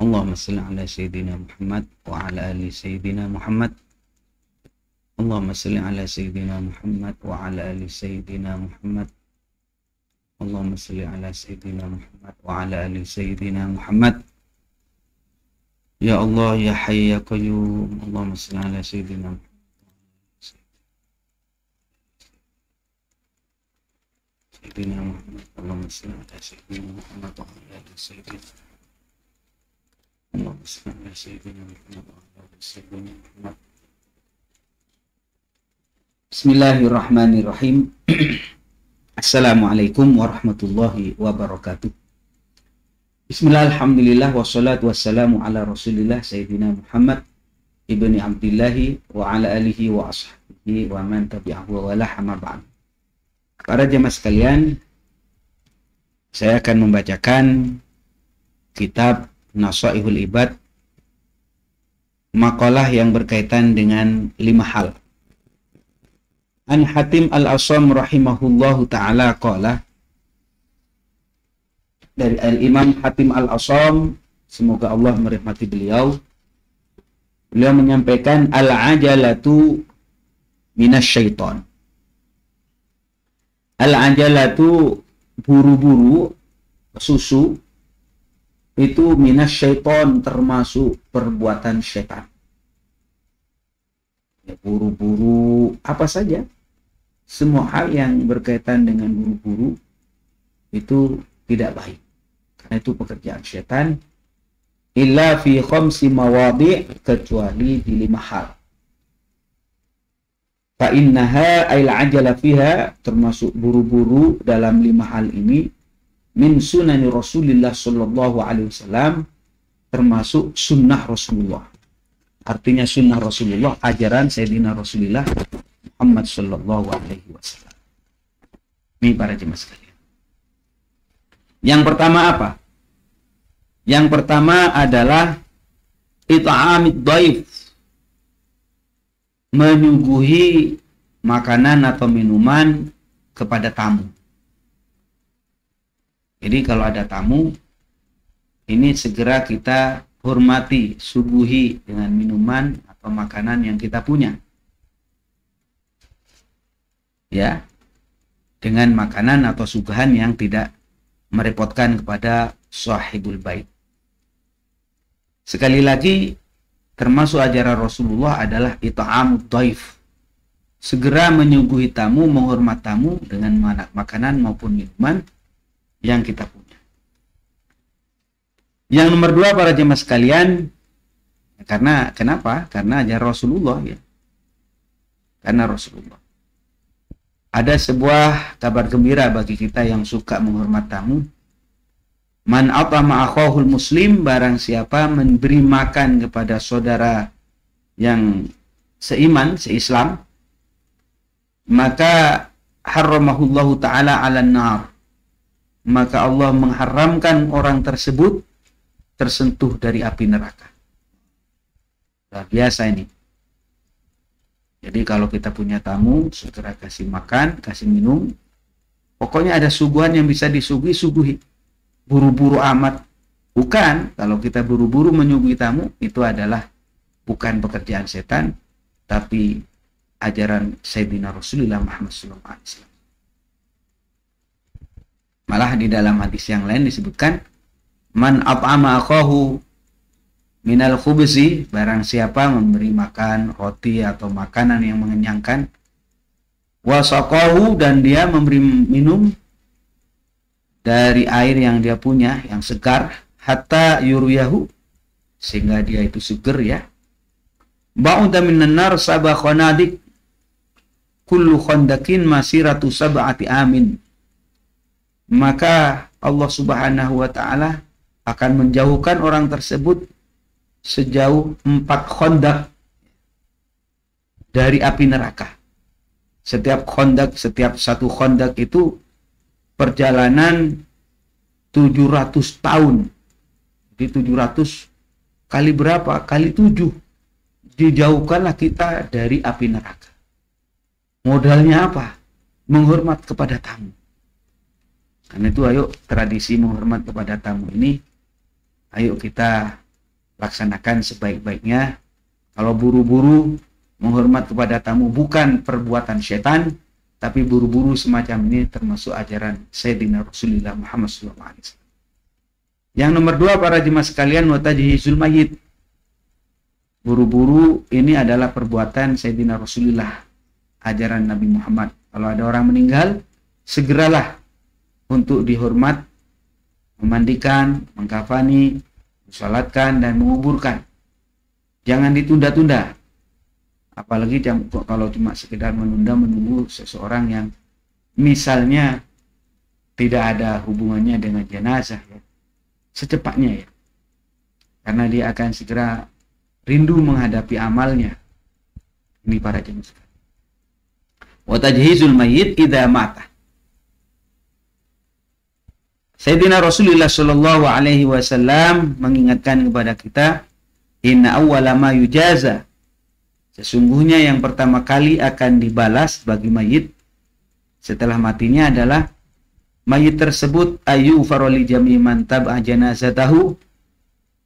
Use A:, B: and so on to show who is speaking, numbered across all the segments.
A: Allahumma salli ala Sayyidina Muhammad wa ala ali Sayyidina Muhammad. Allahumma salli ala Sayyidina Muhammad wa ala ali Sayyidina Muhammad. Allahumma salli ala Sayyidina Muhammad wa ala ali Sayyidina Muhammad. Ya Allah, ya Hayy, ya Qayyum. Allahumma salli ala Sayyidina Muhammad. Sayyidina Muhammad. Allahumma salli ala Sayyidina Muhammad wa ala ali Sayyidina Muhammad. Allahumma salli ala Sayyidina Muhammad wa ala ali Sayyidina Muhammad. Bismillahirrahmanirrahim. Assalamualaikum warahmatullahi wabarakatuh. Bismillah, alhamdulillah, wassalatu wassalamu ala rasulillah Sayyidina Muhammad ibni Abdillahi wa ala alihi wa ashabihi wa man tabi'ahu wa wala amma ba'd. Para jemaah sekalian, saya akan membacakan kitab Nasaihul Ibad, makalah yang berkaitan dengan 5 hal. An Hatim al-Asam rahimahullahu ta'ala qala, dari Al-Imam Hatim al-Asam, semoga Allah merahmati beliau menyampaikan, al-ajalatu minasyaiton. Al-ajalatu, buru-buru, susu, itu minasyaiton, termasuk perbuatan syaitan. Ya, buru-buru apa saja, semua hal yang berkaitan dengan buru-buru itu tidak baik, karena itu pekerjaan syaitan. Illa fi khamsi mawadi', kecuali di 5 hal. Fa innaha ayl ajala fiha, termasuk buru-buru dalam 5 hal ini, min sunani Rasulillah sallallahu alaihi wasallam, termasuk sunnah Rasulullah. Artinya sunnah Rasulullah, ajaran Sayyidina Rasulullah Muhammad sallallahu alaihi wasallam. Ini para jemaah sekalian. Yang pertama apa? Yang pertama adalah it'amid dhaif, menyuguhi makanan atau minuman kepada tamu. Jadi kalau ada tamu, ini segera kita hormati, suguhi dengan minuman atau makanan yang kita punya. Ya, dengan makanan atau suguhan yang tidak merepotkan kepada sahibul bait. Sekali lagi, termasuk ajaran Rasulullah adalah it'amud dhaif, segera menyuguhi tamu, menghormat tamu dengan makanan maupun minuman yang kita punya. Yang nomor 2, para jemaah sekalian, kenapa? Karena ajaran Rasulullah, ya. Karena Rasulullah. Ada sebuah kabar gembira bagi kita yang suka menghormat tamu. Man at'ama akhahul muslim, barang siapa memberi makan kepada saudara yang seiman, seislam, maka harramahullahu ta'ala 'alan nar, maka Allah mengharamkan orang tersebut tersentuh dari api neraka. Luar biasa ini. Jadi kalau kita punya tamu, segera kasih makan, kasih minum. Pokoknya ada suguhan yang bisa disuguhi, suguhi. Buru-buru amat. Bukan, kalau kita buru-buru menyuguhi tamu, itu adalah bukan pekerjaan setan, tapi ajaran Sayyidina Rasulullah Muhammad SAW. Malah di dalam hadis yang lain disebutkan, man at'ama akhahu minal khubzi, barang siapa memberi makan roti atau makanan yang mengenyangkan, wasaqahu, dan dia memberi minum dari air yang dia punya yang segar, hatta yuruyahu, sehingga dia itu seger, ya. Ba'uda minan nar sab'a khanadik, kullu khandakin masiratu sab'ati amin, maka Allah Subhanahu wa ta'ala akan menjauhkan orang tersebut sejauh 4 khandak dari api neraka. Setiap satu khandak itu perjalanan 700 tahun. Jadi 700 kali berapa? Kali 7. Dijauhkanlah kita dari api neraka. Modalnya apa? Menghormat kepada tamu. Karena itu ayo tradisi menghormat kepada tamu ini, ayo kita laksanakan sebaik-baiknya. Kalau buru-buru menghormat kepada tamu bukan perbuatan setan, tapi buru-buru semacam ini termasuk ajaran Sayyidina Rasulullah Muhammad SAW. Yang nomor 2 para jemaah sekalian, wa tajhizul mayyit. Buru-buru ini adalah perbuatan Sayyidina Rasulullah, ajaran Nabi Muhammad. Kalau ada orang meninggal, segeralah untuk dihormat, memandikan, mengkafani, disalatkan, dan menguburkan. Jangan ditunda-tunda. Apalagi kalau cuma sekedar menunggu seseorang yang misalnya tidak ada hubungannya dengan jenazah, ya. Secepatnya, ya. Karena dia akan segera rindu menghadapi amalnya. Ini para jemaah sekalian. Wa tajhizul mayyit idza mata. Sayyidina Rasulullah sallallahu alaihi wasallam mengingatkan kepada kita, inna awwala ma yujaza, sesungguhnya yang pertama kali akan dibalas bagi mayit setelah matinya adalah mayit tersebut ayu faroli jami man tab'a janazatahu,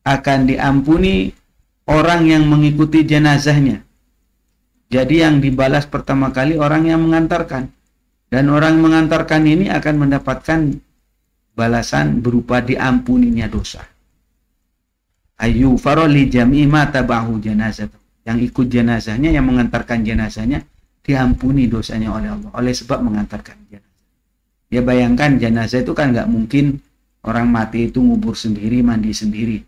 A: akan diampuni orang yang mengikuti jenazahnya. Jadi yang dibalas pertama kali orang yang mengantarkan, dan orang mengantarkan ini akan mendapatkan balasan berupa diampuninya dosa. Ayu faroli jami ma tab'ahu janazatahu, yang ikut jenazahnya, yang mengantarkan jenazahnya, diampuni dosanya oleh Allah oleh sebab mengantarkan jenazah. Ya bayangkan, jenazah itu kan nggak mungkin orang mati itu ngubur sendiri, mandi sendiri.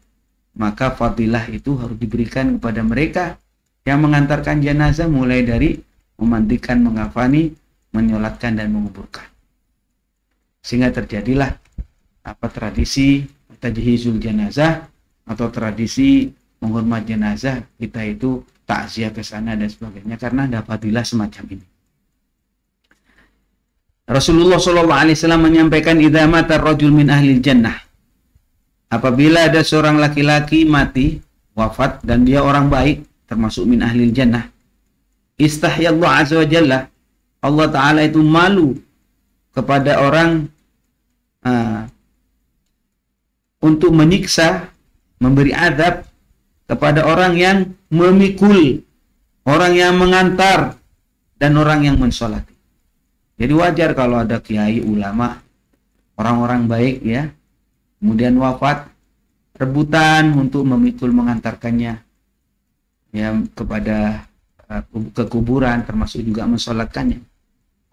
A: Maka fadilah itu harus diberikan kepada mereka yang mengantarkan jenazah, mulai dari memandikan, mengkafani, menyolatkan, dan menguburkan. Sehingga terjadilah tradisi tajhizul jenazah atau tradisi menghormat jenazah, kita itu takziah ke sana dan sebagainya, karena ada fadilah semacam ini. Rasulullah SAW menyampaikan, idza mata rajul min ahli jannah, apabila ada seorang laki-laki mati, wafat, dan dia orang baik, termasuk min ahli jannah, istahyallahu azza wa jalla, Allah Ta'ala itu malu kepada orang untuk menyiksa, memberi adab kepada orang yang memikul, orang yang mengantar, dan orang yang mensolati. Jadi wajar kalau ada kiai, ulama, orang-orang baik, ya, kemudian wafat, rebutan untuk memikul, mengantarkannya, ya, kepada ke kuburan, termasuk juga mensolatkannya.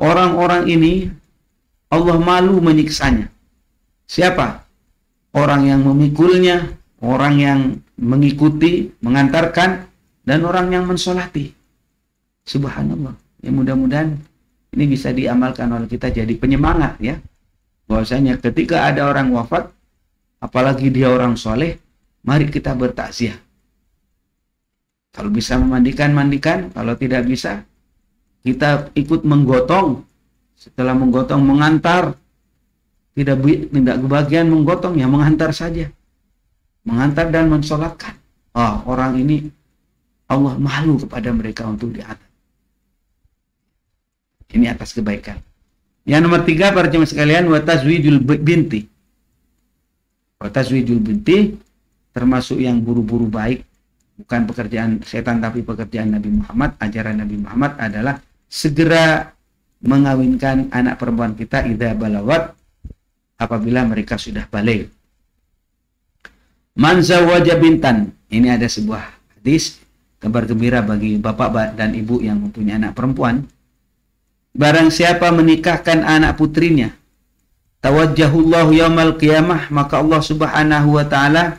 A: Orang-orang ini Allah malu menyiksanya. Siapa? Orang yang memikulnya, orang yang mengikuti, mengantarkan, dan orang yang mensolati. Subhanallah. Ya, mudah-mudahan ini bisa diamalkan oleh kita, jadi penyemangat, ya. Bahwasanya ketika ada orang wafat, apalagi dia orang soleh, mari kita bertakziah. Kalau bisa memandikan, mandikan. Kalau tidak bisa, kita ikut menggotong. Setelah menggotong, mengantar. Tidak kebagian menggotong, ya mengantar saja. Mengantar dan mensolatkan. Orang ini Allah malu kepada mereka untuk diadab. Ini atas kebaikan. Yang nomor 3 para jemaah sekalian, wa tazwijul binti. Wa tazwijul binti termasuk yang buru-buru baik, bukan pekerjaan setan tapi pekerjaan Nabi Muhammad. Ajaran Nabi Muhammad adalah segera mengawinkan anak perempuan kita idza balawat, apabila mereka sudah balik. Man zawwaja bintan, ini ada sebuah hadis kabar gembira bagi bapak dan ibu yang mempunyai anak perempuan. Barang siapa menikahkan anak putrinya, tawajjahullahu yaumal qiyamah, maka Allah Subhanahu wa taala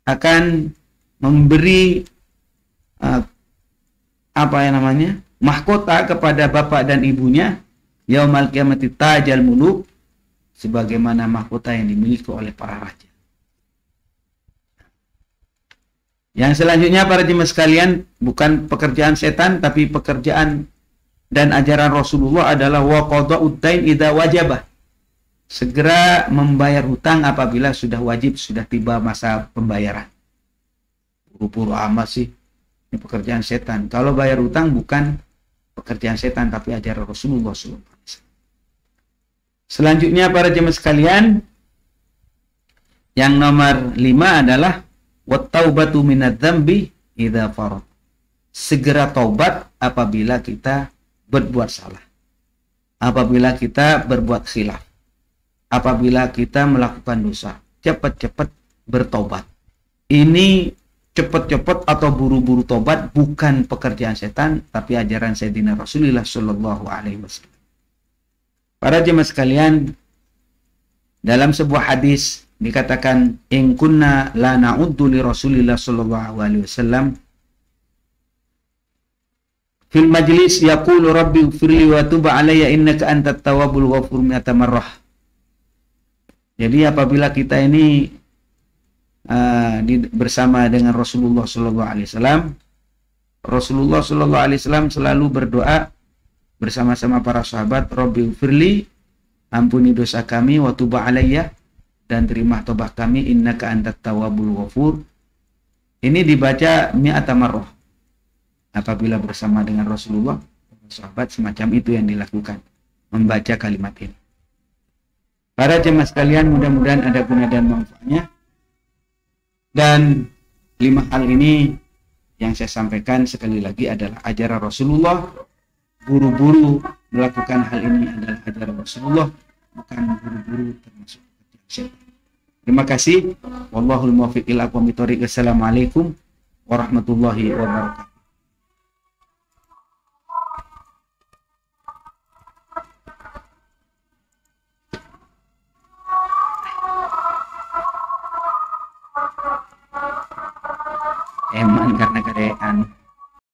A: akan memberi mahkota kepada bapak dan ibunya yaumal qiyamati tajal muluk, sebagaimana mahkota yang dimiliki oleh para raja. Yang selanjutnya para jemaah sekalian, bukan pekerjaan setan tapi pekerjaan dan ajaran Rasulullah adalah wa qada'ud dain idza wajaba. Segera membayar hutang apabila sudah wajib, sudah tiba masa pembayaran. Buru-buru amat sih, ini pekerjaan setan. Kalau bayar hutang bukan pekerjaan setan tapi ajaran Rasulullah SAW. Selanjutnya para jemaah sekalian, yang nomor 5 adalah Wat taubatu minadz-dzambi idza farad. Segera taubat apabila kita berbuat salah. Apabila kita berbuat khilaf. Apabila kita melakukan dosa. Cepat-cepat bertobat. Ini cepat-cepat atau buru-buru tobat bukan pekerjaan setan, tapi ajaran Sayyidina Rasulullah Shallallahu Alaihi Wasallam. Para jemaah sekalian, dalam sebuah hadis dikatakan, in kunna la na'uddu li Rasulillah Shallallahu Alaihi Wasallam fil majlis yaqulu rabbi ighfirli wa tub alayya innaka antat tawwabul ghafur mi'ata marrah. Jadi apabila kita ini bersama dengan Rasulullah Sallallahu Alaihi Wasallam, Rasulullah Sallallahu Alaihi Wasallam selalu berdoa bersama-sama para sahabat, Rabbi firli, ampuni dosa kami, wa tub alayya, dan terima tobat kami, innaka antat tawwabul ghafur. Ini dibaca mi'ata marrah. Apabila bersama dengan Rasulullah, sahabat semacam itu yang dilakukan, membaca kalimat ini. Para jemaah sekalian, mudah-mudahan ada guna dan manfaatnya. Dan 5 hal ini yang saya sampaikan sekali lagi adalah ajaran Rasulullah. Buru-buru melakukan hal ini adalah ajaran Rasulullah, bukan buru-buru termasuk setan. Terima kasih. Wallahul muwaffiq ila aqwamit thoriq. Assalamualaikum warahmatullahi wabarakatuh. Eman karena keadaan